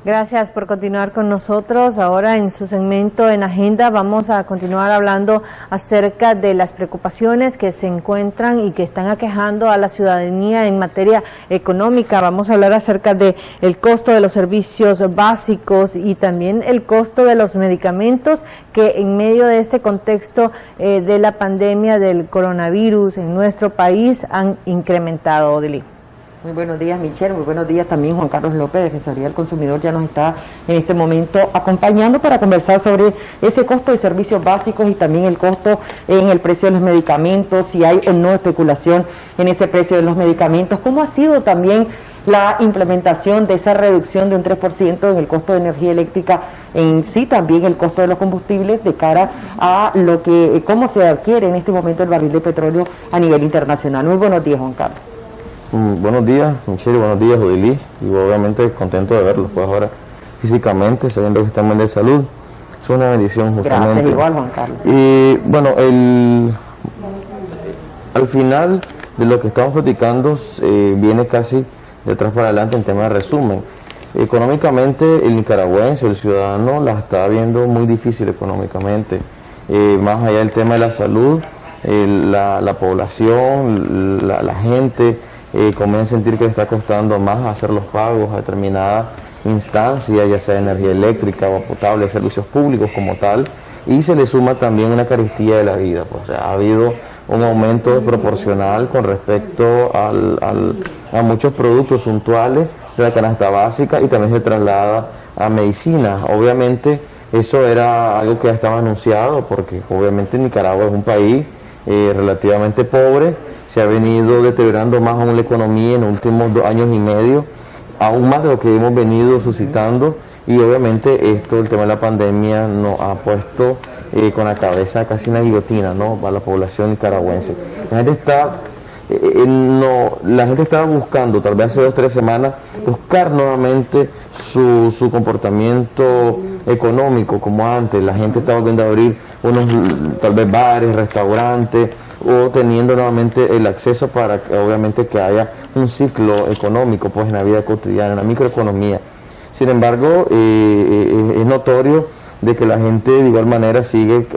Gracias por continuar con nosotros. Ahora en su segmento en Agenda vamos a continuar hablando acerca de las preocupaciones que se encuentran y que están aquejando a la ciudadanía en materia económica. Vamos a hablar acerca de el costo de los servicios básicos y también el costo de los medicamentos que en medio de este contexto de la pandemia del coronavirus en nuestro país han incrementado, Odilí. Muy buenos días, Michelle. Muy buenos días también Juan Carlos López, de Defensoría del Consumidor, ya nos está en este momento acompañando para conversar sobre ese costo de servicios básicos y también el costo en el precio de los medicamentos, si hay o no especulación en ese precio de los medicamentos, cómo ha sido también la implementación de esa reducción de un 3% en el costo de energía eléctrica, en sí también el costo de los combustibles de cara a lo que cómo se adquiere en este momento el barril de petróleo a nivel internacional. Muy buenos días, Juan Carlos. Buenos días, Michelle, buenos días, Odilí, y obviamente contento de verlos, pues ahora físicamente, sabiendo que están bien de salud, es una bendición justamente. Gracias, igual, Juan Carlos. Y bueno, al final de lo que estamos platicando viene casi de atrás para adelante en tema de resumen. Económicamente el nicaragüense, el ciudadano, la está viendo muy difícil económicamente, más allá del tema de la salud, la población, la gente comienza a sentir que le está costando más hacer los pagos a determinadas instancias, ya sea energía eléctrica, agua potable, servicios públicos como tal, y se le suma también una carestía de la vida. Pues ha habido un aumento desproporcional con respecto a muchos productos suntuales de la canasta básica y también se traslada a medicina. Obviamente eso era algo que ya estaba anunciado porque obviamente Nicaragua es un país relativamente pobre, se ha venido deteriorando más aún la economía en los últimos 2 años y medio, aún más de lo que hemos venido suscitando, y obviamente esto, el tema de la pandemia, nos ha puesto con la cabeza casi una guillotina, ¿no?, a la población nicaragüense. La gente estaba buscando, tal vez hace 2 o 3 semanas, buscar nuevamente su comportamiento económico como antes. La gente estaba volviendo a abrir unos tal vez bares, restaurantes, o teniendo nuevamente el acceso para que, obviamente, que haya un ciclo económico pues en la vida cotidiana, en la microeconomía. Sin embargo, es notorio de que la gente de igual manera sigue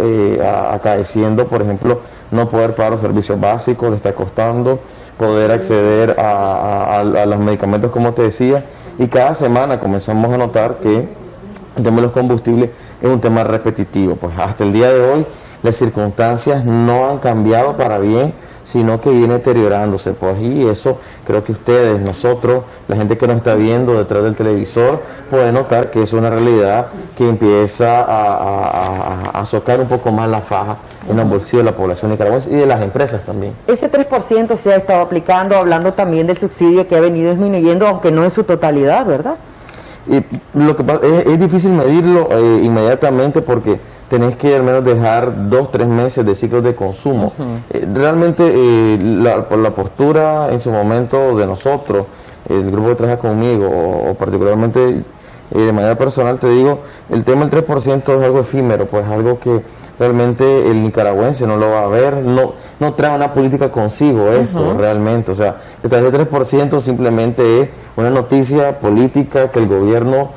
acaeciendo, por ejemplo, no poder pagar los servicios básicos, le está costando poder acceder a los medicamentos, como te decía, y cada semana comenzamos a notar que el tema de los combustibles es un tema repetitivo. Pues hasta el día de hoy las circunstancias no han cambiado para bien, sino que viene deteriorándose, pues, y eso creo que ustedes, nosotros, la gente que nos está viendo detrás del televisor, puede notar que es una realidad que empieza a socar un poco más la faja en los bolsillos de la población nicaragüense y de las empresas también. Ese 3% se ha estado aplicando, hablando también del subsidio que ha venido disminuyendo, aunque no en su totalidad, ¿verdad? Y lo que pasa es difícil medirlo inmediatamente porque tenés que al menos dejar 2 o 3 meses de ciclos de consumo. Realmente por la postura en su momento de nosotros, el grupo que trabaja conmigo, o particularmente de manera personal, te digo, el tema del 3% es algo efímero, pues algo que realmente el nicaragüense no lo va a ver, no trae una política consigo esto realmente. O sea, detrás del 3% simplemente es una noticia política que el gobierno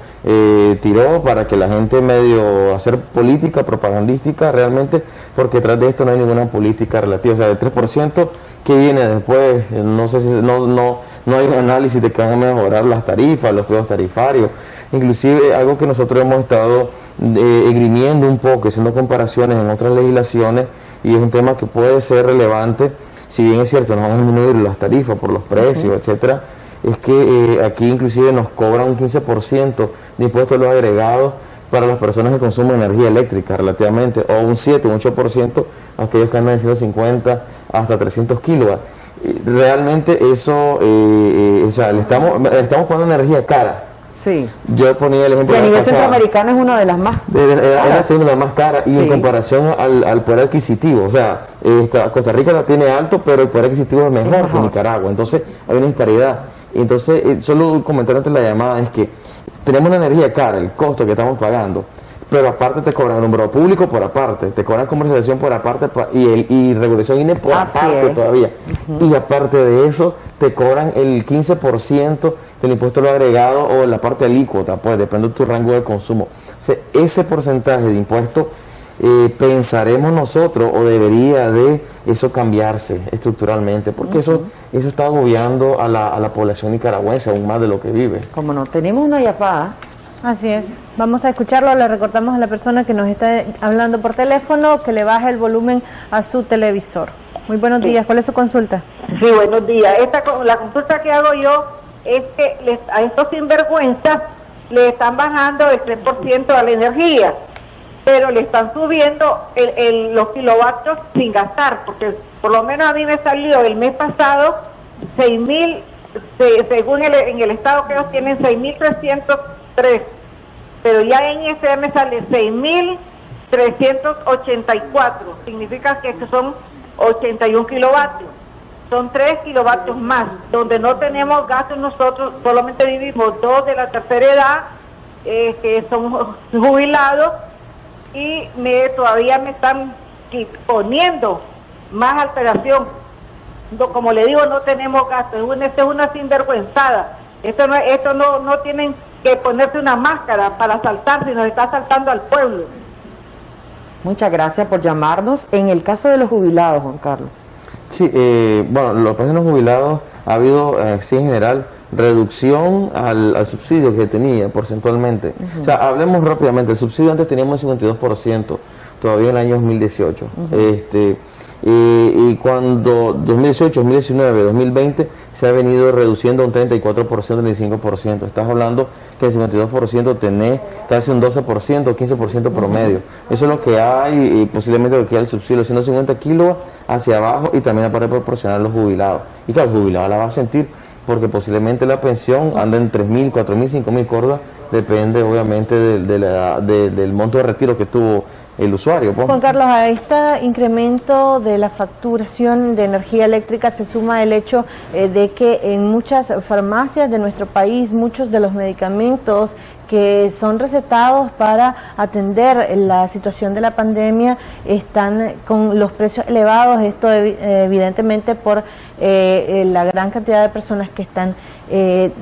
tiró para que la gente medio hacer política propagandística realmente, porque detrás de esto no hay ninguna política relativa. O sea, el 3% que viene después, no sé si no hay un análisis de que van a mejorar las tarifas, los precios tarifarios. Inclusive algo que nosotros hemos estado esgrimiendo un poco, haciendo comparaciones en otras legislaciones, y es un tema que puede ser relevante, si bien es cierto, nos van a disminuir las tarifas por los precios, etcétera, es que aquí inclusive nos cobran un 15% de impuestos a los agregados para las personas que consumen energía eléctrica relativamente, o un 7, un 8% a aquellos que andan de 150 hasta 300 kilowatts. Realmente eso, o sea, le estamos pagando energía cara. Sí. Yo ponía el ejemplo. Y a nivel centroamericano es una de las más caras. Era una de las más caras, y en comparación al poder adquisitivo, o sea, Costa Rica la tiene alto, pero el poder adquisitivo es mejor que Nicaragua. Entonces hay una disparidad. Entonces, solo un comentario antes de la llamada es que tenemos una energía cara, el costo que estamos pagando, pero aparte te cobran alumbrado público por aparte, te cobran comercialización por aparte y regulación INE por aparte todavía. Y aparte de eso, te cobran el 15% del impuesto a lo agregado o la parte alícuota, pues depende de tu rango de consumo. O sea, ese porcentaje de impuesto pensaremos nosotros o debería de eso cambiarse estructuralmente, porque eso está agobiando a la población nicaragüense aún más de lo que vive. Como no, tenemos una llamada. Así es. Vamos a escucharlo. Le recordamos a la persona que nos está hablando por teléfono que le baje el volumen a su televisor. Muy buenos días. ¿Cuál es su consulta? Sí, buenos días. La consulta que hago yo es que a estos sinvergüenzas le están bajando el 3% a la energía, pero le están subiendo los kilovatios sin gastar, porque por lo menos a mí me salió el mes pasado 6.000, según en el estado que ellos tienen 6.303, pero ya en ese me sale 6.384, significa que son 81 kilovatios, son 3 kilovatios más, donde no tenemos gastos nosotros, solamente vivimos 2 de la tercera edad, que son jubilados, y todavía me están poniendo más alteración. Como le digo, no tenemos gastos, esta es una sinvergüenzada. Esto no tienen que ponerse una máscara para asaltar, si nos está asaltando al pueblo. Muchas gracias por llamarnos. En el caso de los jubilados, Juan Carlos. Sí, bueno, los precios de los jubilados ha habido, sí, en general, reducción al subsidio que tenía porcentualmente. O sea, hablemos rápidamente. El subsidio antes teníamos un 52%, todavía en el año 2018. Y cuando 2018, 2019, 2020 se ha venido reduciendo a un 34%, un 25%. Estás hablando que el 52% tenés casi un 12%, 15% promedio. Eso es lo que hay, y posiblemente lo que hay el subsidio de 150 kilos hacia abajo, y también para proporcionar a los jubilados. Y claro, el jubilado la va a sentir, porque posiblemente la pensión anda en 3.000, 4.000, 5.000 córdobas, depende obviamente del monto de retiro que tuvo el usuario. Juan Carlos, a este incremento de la facturación de energía eléctrica se suma el hecho de que en muchas farmacias de nuestro país, muchos de los medicamentos que son recetados para atender la situación de la pandemia están con los precios elevados, esto evidentemente por la gran cantidad de personas que están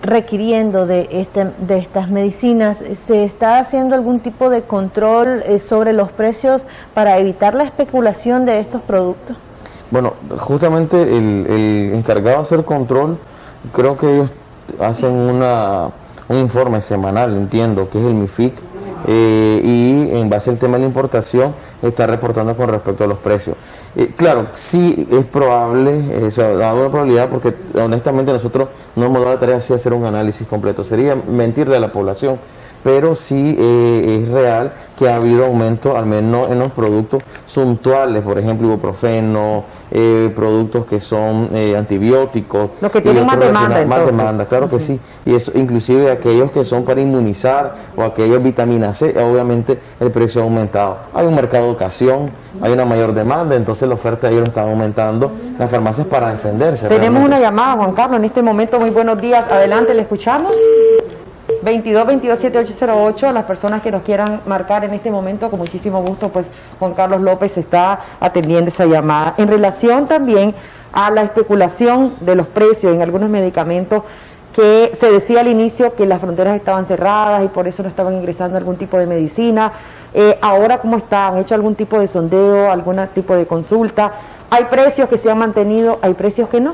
requiriendo de estas medicinas. ¿Se está haciendo algún tipo de control sobre los precios para evitar la especulación de estos productos? Bueno, justamente el encargado de hacer control, creo que ellos hacen un informe semanal, entiendo, que es el MIFIC, y en base al tema de la importación está reportando con respecto a los precios. Claro, sí es probable, o sea, da una probabilidad, porque honestamente nosotros no hemos dado la tarea de hacer un análisis completo, sería mentirle a la población, pero sí es real que ha habido aumento, al menos en los productos suntuales, por ejemplo, ibuprofeno, productos que son antibióticos. Los que tienen más demanda, más demanda, claro que sí. Y eso, inclusive aquellos que son para inmunizar o aquellos vitamina C, obviamente el precio ha aumentado. Hay un mercado de ocasión, hay una mayor demanda, entonces la oferta de ellos están aumentando, las farmacias para defenderse. Tenemos realmente una llamada, Juan Carlos, en este momento. Muy buenos días, adelante, ¿le escuchamos? 22-22-7808, las personas que nos quieran marcar en este momento, con muchísimo gusto, pues Juan Carlos López está atendiendo esa llamada. En relación también a la especulación de los precios en algunos medicamentos, que se decía al inicio que las fronteras estaban cerradas y por eso no estaban ingresando algún tipo de medicina. Ahora, ¿cómo está? ¿Han hecho algún tipo de sondeo, algún tipo de consulta? ¿Hay precios que se han mantenido, hay precios que no?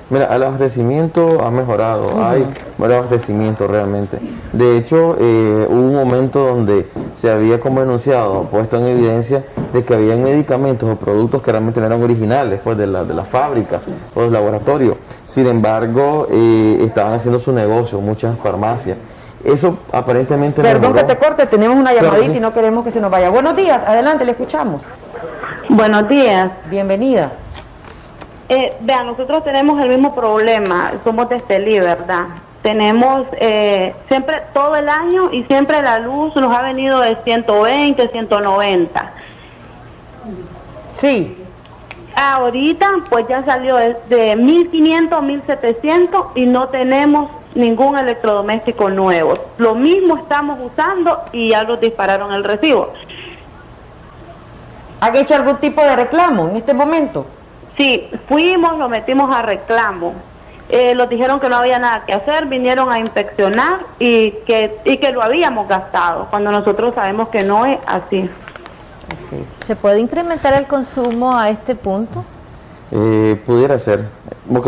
Mira, el abastecimiento ha mejorado, hay buen abastecimiento realmente. De hecho, hubo un momento donde se había como denunciado, puesto en evidencia, de que había medicamentos o productos que realmente no eran originales, pues de la fábrica o del laboratorio. Sin embargo, estaban haciendo su negocio, muchas farmacias. Eso aparentemente Perdón mejoró. Que te corte, tenemos una llamadita y no queremos que se nos vaya. Buenos días, adelante, le escuchamos. Buenos días. Bienvenida. Vean, nosotros tenemos el mismo problema, somos de Estelí, ¿verdad? Tenemos siempre, todo el año, y siempre la luz nos ha venido de 120, 190. Sí. Ahorita, pues ya salió de 1.500, 1.700 y no tenemos ningún electrodoméstico nuevo. Lo mismo estamos usando y ya nos dispararon el recibo. ¿Han hecho algún tipo de reclamo en este momento? Sí, fuimos, lo metimos a reclamo. Nos dijeron que no había nada que hacer, vinieron a inspeccionar y que lo habíamos gastado, cuando nosotros sabemos que no es así. ¿Se puede incrementar el consumo a este punto? Pudiera ser. Ok,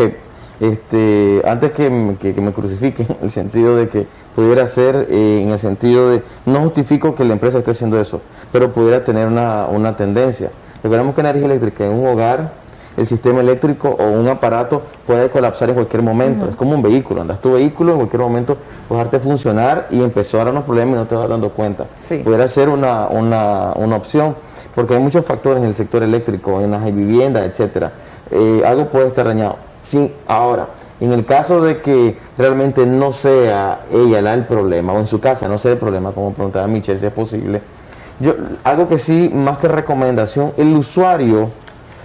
antes que me crucifiquen, el sentido de que pudiera ser, en el sentido de, no justifico que la empresa esté haciendo eso, pero pudiera tener una tendencia. Recordemos que energía eléctrica en un hogar, el sistema eléctrico o un aparato puede colapsar en cualquier momento. Es como un vehículo, andas tu vehículo, en cualquier momento puede dejarte funcionar y empezó a dar unos problemas y no te vas dando cuenta. Sí. Pudiera ser una opción, porque hay muchos factores en el sector eléctrico, en las viviendas, etcétera. Algo puede estar dañado. Sí, ahora, en el caso de que realmente no sea ella el problema, o en su casa no sea el problema, como preguntaba Michelle, si es posible, algo que sí, más que recomendación, el usuario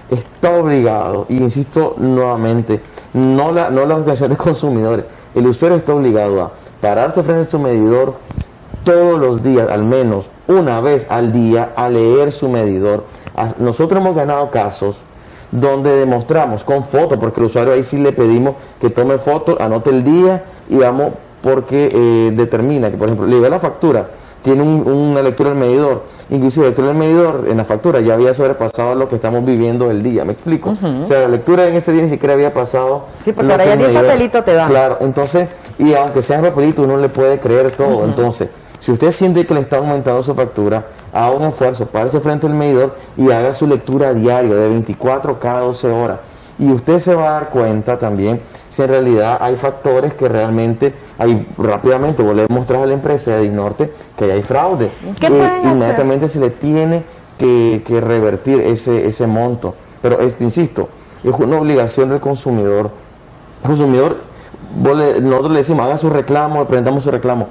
está obligado, y insisto nuevamente, no la organización de consumidores, el usuario está obligado a pararse frente a su medidor todos los días, al menos una vez al día, a leer su medidor. Nosotros hemos ganado casos donde demostramos con fotos, porque el usuario ahí sí le pedimos que tome fotos, anote el día y vamos, porque determina que, por ejemplo, le llega la factura, tiene una lectura del medidor, inclusive la lectura del medidor en la factura ya había sobrepasado lo que estamos viviendo el día, ¿me explico? O sea, la lectura en ese día ni siquiera había pasado. Sí, porque ahora ya ni papelito te dan. Claro, entonces, y aunque sea papelito, uno le puede creer todo. Entonces, si usted siente que le está aumentando su factura, haga un esfuerzo, párese frente al medidor y haga su lectura diaria de 24 cada 12 horas. Y usted se va a dar cuenta también si en realidad hay factores que realmente, rápidamente vos le mostrás a la empresa de Disnorte que hay fraude. ¿Qué pueden hacer? Inmediatamente se le tiene que revertir ese monto. Pero insisto, es una obligación del consumidor. El consumidor, nosotros le decimos, haga su reclamo, le presentamos su reclamo.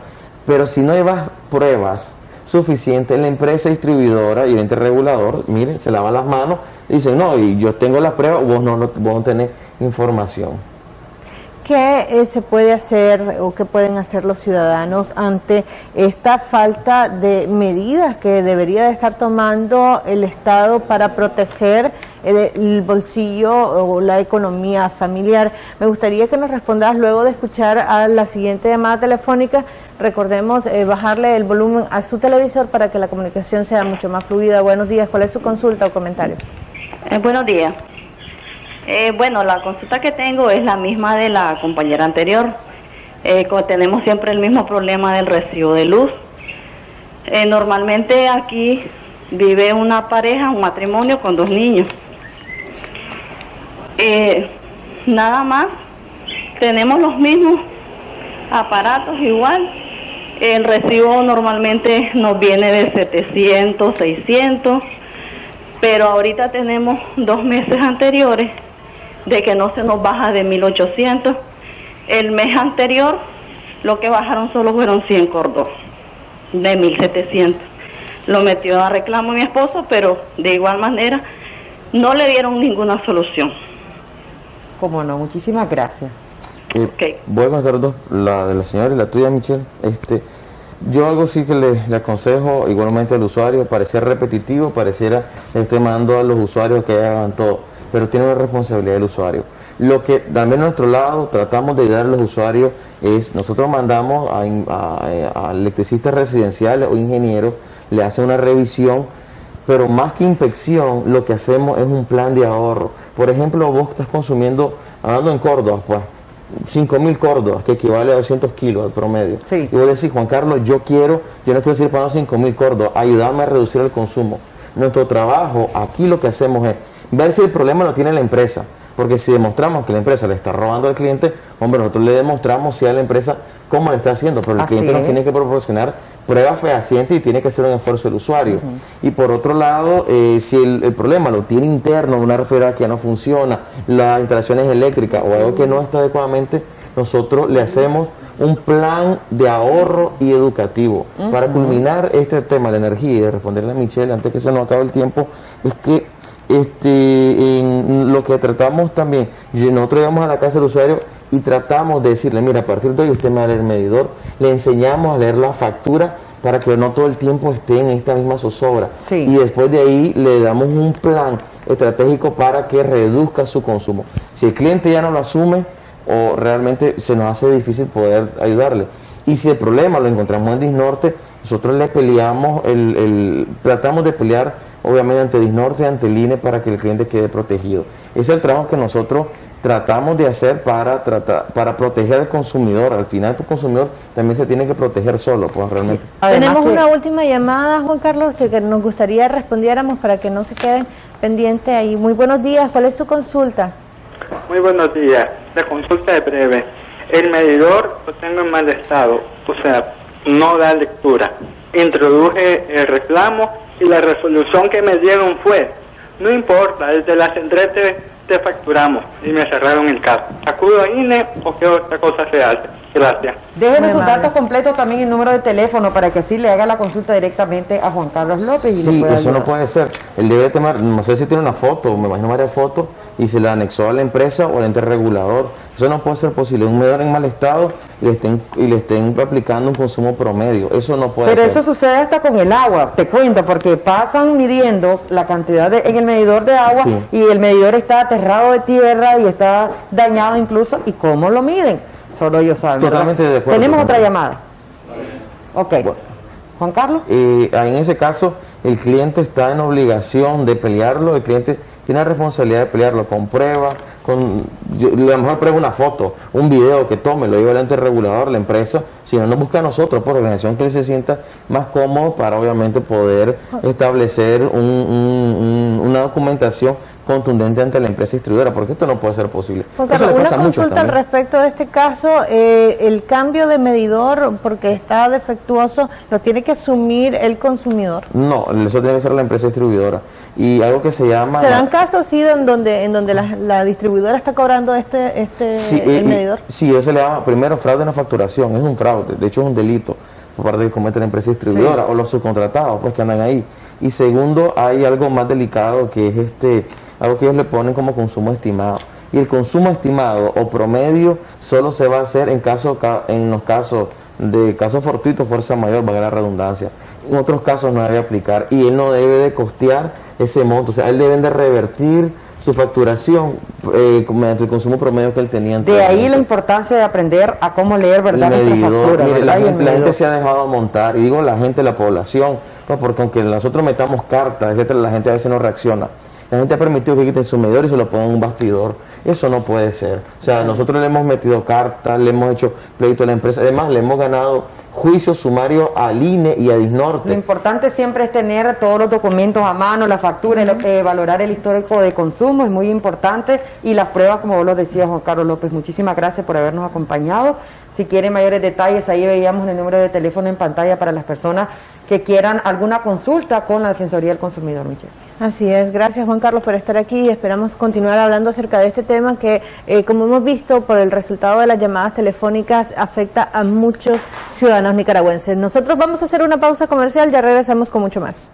Pero si no hay pruebas suficientes, la empresa distribuidora y el ente regulador, miren, se lavan las manos, dicen, no, y yo tengo las pruebas, vos no tenés información. ¿Qué se puede hacer o qué pueden hacer los ciudadanos ante esta falta de medidas que debería de estar tomando el Estado para proteger el bolsillo o la economía familiar? Me gustaría que nos respondas luego de escuchar a la siguiente llamada telefónica. Recordemos bajarle el volumen a su televisor para que la comunicación sea mucho más fluida. Buenos días, ¿cuál es su consulta o comentario? Buenos días. Bueno, la consulta que tengo es la misma de la compañera anterior. Tenemos siempre el mismo problema del recibo de luz. Normalmente aquí vive una pareja, un matrimonio con 2 niños. Nada más, tenemos los mismos aparatos igual. El recibo normalmente nos viene de 700, 600, pero ahorita tenemos 2 meses anteriores de que no se nos baja de 1800. El mes anterior lo que bajaron solo fueron 100 córdobas de 1700. Lo metió a reclamo mi esposo, pero de igual manera no le dieron ninguna solución. Cómo no, muchísimas gracias. Okay. Voy a contar dos, la de la señora y la tuya, Michelle. Yo algo sí que le aconsejo igualmente al usuario, pareciera repetitivo, pareciera que estoy mandando a los usuarios que hagan todo, pero tiene una responsabilidad el usuario. Lo que también a nuestro lado tratamos de ayudar a los usuarios es, nosotros mandamos a electricistas residenciales o ingenieros, le hacen una revisión, pero más que inspección, lo que hacemos es un plan de ahorro. Por ejemplo, vos estás consumiendo, hablando en Córdoba, pues, 5.000 córdobas, que equivale a 200 kilos al promedio. Sí. Y vos decís, Juan Carlos, yo no quiero seguir pagando 5.000 córdobas, ayudarme a reducir el consumo. Nuestro trabajo, aquí lo que hacemos es ver si el problema lo tiene la empresa, porque si demostramos que la empresa le está robando al cliente, hombre, nosotros le demostramos si a la empresa cómo le está haciendo, pero el cliente nos tiene que proporcionar pruebas fehacientes y tiene que hacer un esfuerzo el usuario. Y por otro lado, si el problema lo tiene interno, una refrigeradora que ya no funciona, las instalaciones eléctricas o algo que no está adecuadamente, nosotros le hacemos un plan de ahorro y educativo. Para culminar este tema de la energía y de responderle a Michelle antes que se nos acabe el tiempo, es que en lo que tratamos también, nosotros íbamos a la casa del usuario y tratamos de decirle, mira, a partir de hoy usted me va a leer el medidor, le enseñamos a leer la factura para que no todo el tiempo esté en esta misma zozobra. Sí. Y después de ahí le damos un plan estratégico para que reduzca su consumo. Si el cliente ya no lo asume, o realmente se nos hace difícil poder ayudarle. Y si el problema lo encontramos en Disnorte, nosotros le peleamos, tratamos de pelear obviamente ante Disnorte, ante el INE, para que el cliente quede protegido. Ese es el trabajo que nosotros tratamos de hacer para proteger al consumidor. Al final el consumidor también se tiene que proteger solo, pues realmente. Tenemos una última llamada, Juan Carlos, que nos gustaría respondiéramos para que no se queden pendientes ahí. Muy buenos días, ¿cuál es su consulta? Muy buenos días. La consulta es breve. El medidor lo tengo en mal estado, o sea, no da lectura. Introduje el reclamo y la resolución que me dieron fue, no importa, desde la central te facturamos, y me cerraron el caso. ¿Acudo a INE o qué otra cosa se hace? Gracias. Déjeme sus datos completos, también el número de teléfono, para que así le haga la consulta directamente a Juan Carlos López. Y sí, le eso ayudar. no puede ser. Él debe tener, no sé si tiene una foto, me imagino varias fotos, y se la anexó a la empresa o al ente regulador. Eso no puede ser posible. Un medidor en mal estado y le estén aplicando un consumo promedio. Eso no puede ser. Pero eso sucede hasta con el agua, te cuento, porque pasan midiendo la cantidad en el medidor de agua, sí, y el medidor está aterrado de tierra y está dañado incluso. ¿Y cómo lo miden? Solo ellos saben. Totalmente de acuerdo. Tenemos otra llamada. Ok. Bueno. Juan Carlos. En ese caso, el cliente está en obligación de pelearlo, el cliente tiene la responsabilidad de pelearlo con pruebas, a lo mejor prueba una foto, un video que tome, lo lleva al ente regulador, la empresa, si no nos busca a nosotros, por organización, que él se sienta más cómodo para obviamente poder establecer una documentación contundente ante la empresa distribuidora, porque esto no puede ser posible. Juan Eso Carlos, le pasa una mucho consulta al también. respecto de este caso, el cambio de medidor porque está defectuoso, ¿lo tiene que asumir el consumidor? No, eso tiene que ser la empresa distribuidora. Y algo que se llama... ¿Se dan casos, sí, en donde la distribuidora está cobrando Sí, el medidor? Sí, eso se le llama primero fraude en la facturación, es un fraude, de hecho es un delito por parte de que comete la empresa distribuidora, sí, o los subcontratados pues que andan ahí. Y segundo, hay algo más delicado que es algo que ellos le ponen como consumo estimado. Y el consumo estimado o promedio solo se va a hacer en los casos de caso fortuito, fuerza mayor, valga la redundancia. En otros casos no debe aplicar y él no debe de costear ese monto, o sea, él debe de revertir su facturación mediante el consumo promedio que él tenía anteriormente. De ahí la importancia de aprender a cómo leer, ¿verdad?, el nuestra medidor. factura, Mire, ¿verdad? la gente se ha dejado montar, y digo la gente, la población, no, porque aunque nosotros metamos cartas, etcétera, la gente a veces no reacciona. La gente ha permitido que quiten su medidor y se lo pongan en un bastidor. Eso no puede ser. O sea, nosotros le hemos metido cartas, le hemos hecho pleito a la empresa. Además, le hemos ganado juicio sumario al INE y a Disnorte. Lo importante siempre es tener todos los documentos a mano, la factura, valorar el histórico de consumo, es muy importante. Y las pruebas, como vos lo decías, Juan Carlos López, muchísimas gracias por habernos acompañado. Si quieren mayores detalles, ahí veíamos el número de teléfono en pantalla para las personas que quieran alguna consulta con la Defensoría del Consumidor, Michelle. Así es, gracias Juan Carlos por estar aquí y esperamos continuar hablando acerca de este tema que, como hemos visto por el resultado de las llamadas telefónicas, afecta a muchos ciudadanos nicaragüenses. Nosotros vamos a hacer una pausa comercial, ya regresamos con mucho más.